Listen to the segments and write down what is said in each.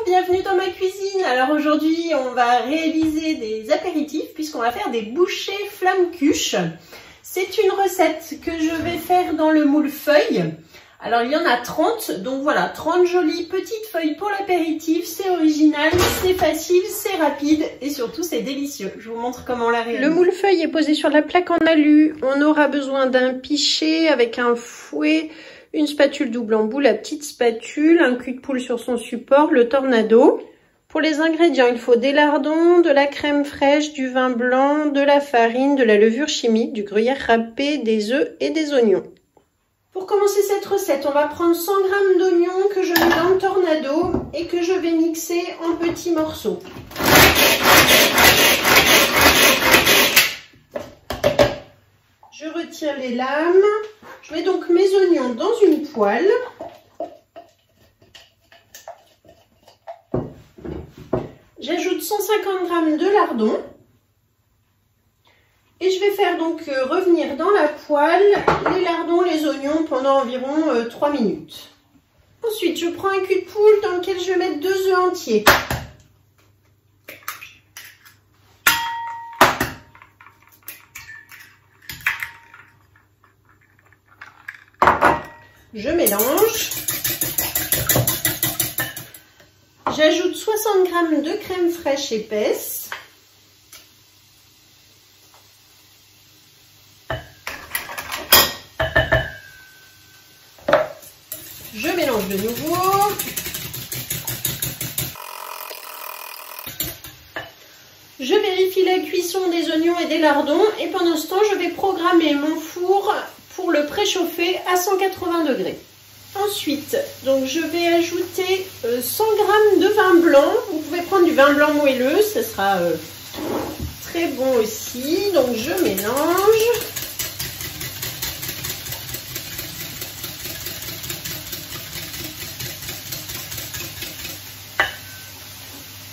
bienvenue dans ma cuisine. Alors aujourd'hui on va réaliser des apéritifs puisqu'on va faire des bouchées flamme-cuche. C'est une recette que je vais faire dans le moule feuille. Alors il y en a 30, donc voilà, 30 jolies petites feuilles pour l'apéritif. C'est original, c'est facile, c'est rapide et surtout c'est délicieux. Je vous montre comment on la réalise. Le moule feuille est posé sur la plaque en alu. On aura besoin d'un pichet avec un fouet, une spatule double embout, la petite spatule, un cul de poule sur son support, le tornado. Pour les ingrédients, il faut des lardons, de la crème fraîche, du vin blanc, de la farine, de la levure chimique, du gruyère râpé, des œufs et des oignons. Pour commencer cette recette, on va prendre 100 g d'oignons que je mets dans le tornado et que je vais mixer en petits morceaux. Je retire les lames. Je mets donc mes oignons dans une poêle. J'ajoute 150 g de lardons. Et je vais faire donc revenir dans la poêle les lardons, les oignons pendant environ 3 minutes. Ensuite, je prends un cul de poule dans lequel je vais mettre 2 œufs entiers. Je mélange. J'ajoute 60 g de crème fraîche épaisse. Je mélange de nouveau. Je vérifie la cuisson des oignons et des lardons et pendant ce temps, je vais programmer mon four pour le préchauffer à 180 degrés. Ensuite, donc je vais ajouter 100 g de vin blanc. Vous pouvez prendre du vin blanc moelleux, ce sera très bon aussi. Donc je mélange.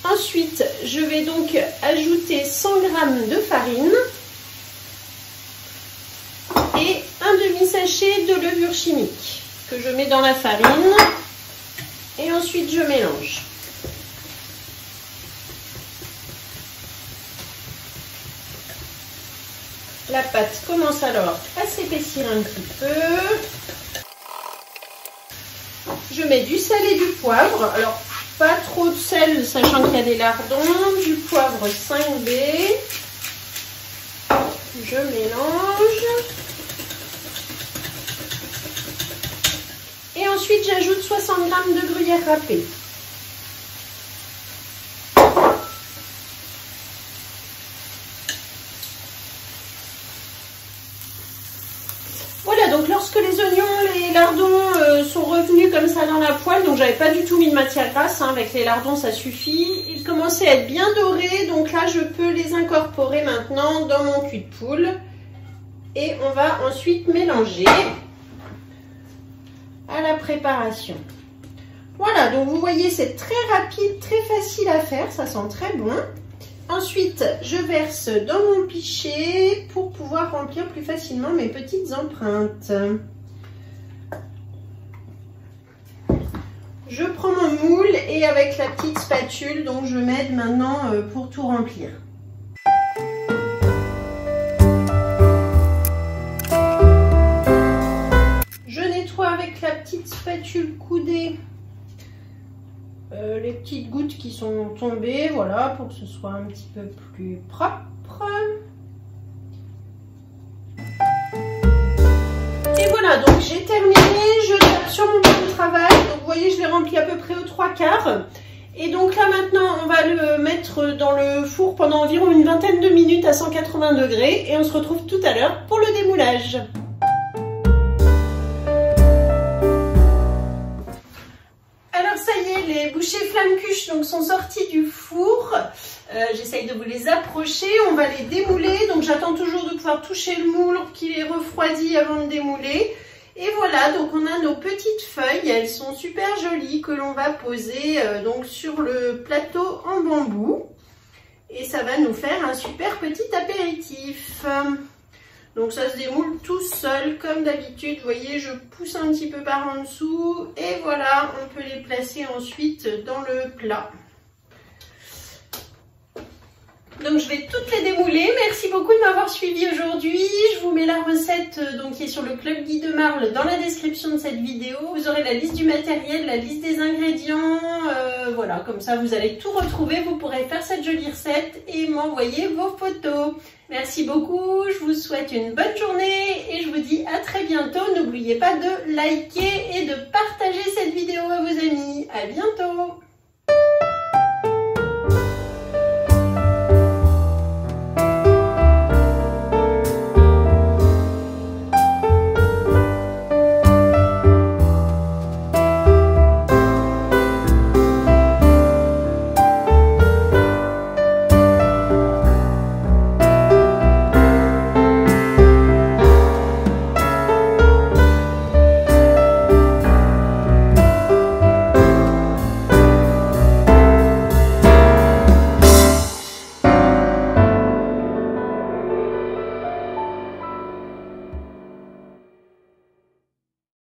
Ensuite, je vais donc ajouter 100 g de farine et un demi-sachet de levure chimique que je mets dans la farine et ensuite je mélange. La pâte commence alors à s'épaissir un petit peu. Je mets du sel et du poivre. Alors, pas trop de sel, sachant qu'il y a des lardons, du poivre 5B. Je mélange. Et ensuite, j'ajoute 60 g de gruyère râpé. Voilà, donc lorsque les oignons, les lardons sont revenus comme ça dans la poêle, donc j'avais pas du tout mis de matière grasse, hein, avec les lardons ça suffit. Ils commençaient à être bien dorés, donc là je peux les incorporer maintenant dans mon cul de poule. Et on va ensuite mélanger à la préparation. Voilà, donc vous voyez c'est très rapide, très facile à faire, ça sent très bon. Ensuite, je verse dans mon pichet pour pouvoir remplir plus facilement mes petites empreintes. Je prends mon moule et avec la petite spatule, donc je m'aide maintenant pour tout remplir. Je nettoie avec la petite spatule coudée les petites gouttes qui sont tombées, voilà, pour que ce soit un petit peu plus propre. Et voilà, donc j'ai terminé, je tape sur mon plan de travail, donc vous voyez je l'ai rempli à peu près aux 3/4. Et donc là maintenant on va le mettre dans le four pendant environ une vingtaine de minutes à 180 degrés et on se retrouve tout à l'heure pour le démoulage. Les bouchées flamme-cuche donc sont sorties du four. J'essaye de vous les approcher. On va les démouler. Donc j'attends toujours de pouvoir toucher le moule pour qu'il est refroidi avant de démouler. Et voilà, donc on a nos petites feuilles. Elles sont super jolies que l'on va poser donc sur le plateau en bambou. Et ça va nous faire un super petit apéritif. Donc ça se démoule tout seul comme d'habitude. Vous voyez, je pousse un petit peu par en dessous et voilà, on peut les placer ensuite dans le plat. Donc je vais toutes les démouler. Merci beaucoup de m'avoir suivi aujourd'hui. Je vous mets la recette qui est sur le Club Guy de Marle dans la description de cette vidéo. Vous aurez la liste du matériel, la liste des ingrédients. Voilà, comme ça vous allez tout retrouver. Vous pourrez faire cette jolie recette et m'envoyer vos photos. Merci beaucoup, je vous souhaite une bonne journée et je vous dis à très bientôt. N'oubliez pas de liker et de partager cette vidéo à vos amis. À bientôt!